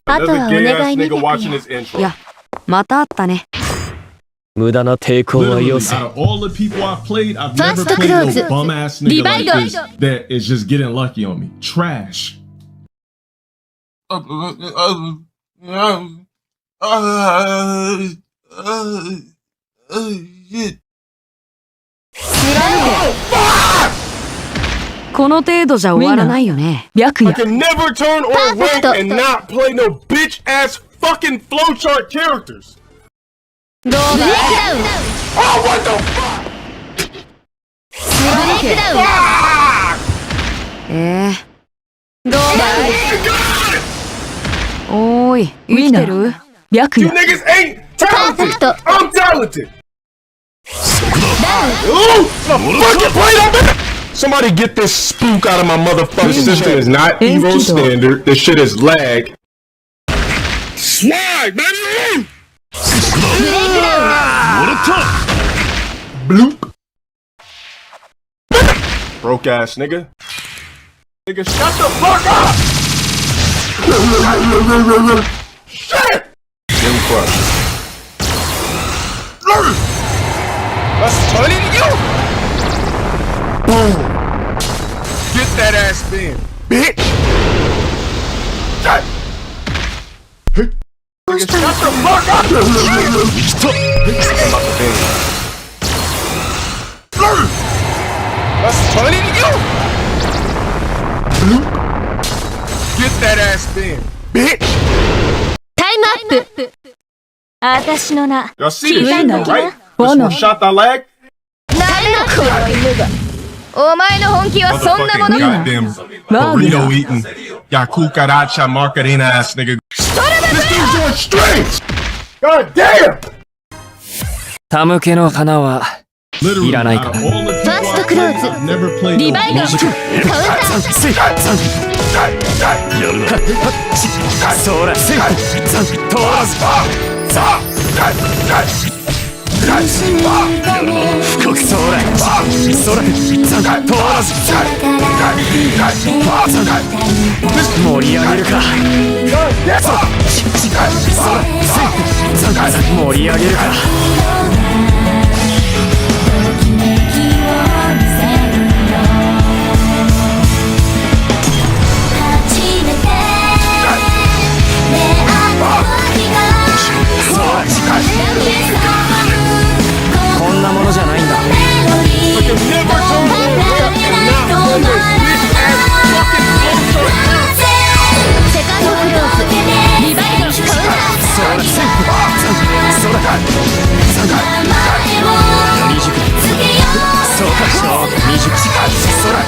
あとはお願いね。いや、また会ったね。無駄な抵抗はよせ。ファーストクローズリバイド。 この程度じゃ終わらないよね。白夜。 can never turn or rank and not play no bitch ass fucking flowchart characters. どうだ。ブレイクダウン。 Oh, what the fuck? ブレイクダウン。どうだ。おーい、生きてる？白 You 夜。 niggas ain't talented. I'm talented. ダウン。Ooh, the fucking plate up. Somebody get this spook out of my motherfucking system. It's not Evo standard. This shit is lag. Slide, baby. ブレイクダウン。 Bloop. Broke ass nigga. Nigga, shut the fuck up! Shit! Jim Crush. Let's turn it to you! Boom! Get that ass spin, bitch! Shut! Nigga, shut the fuck up! Let's turn it to you! Get that ass spin, bitch! タイムアップ。私の名。 Y'all see this shit though, right? This one shot that lag? お前の本気はそんなものか。 Goddamn burrito eating, Yakukaracha margarina ass nigga. This dude's doing strings! God damn! 手向けの花は Literally, いらないか。 out of all the people ファーストクローズ。 I've never played リ no バイド。カウンター。やるな。そらせん。通らず。深くそら。そら。通らず。盛り上げるか。そら。盛り上げるか。こんなものじゃないんだ。セカンドクローズ。リバイド。カウンター。未熟。そうか。未熟。そら。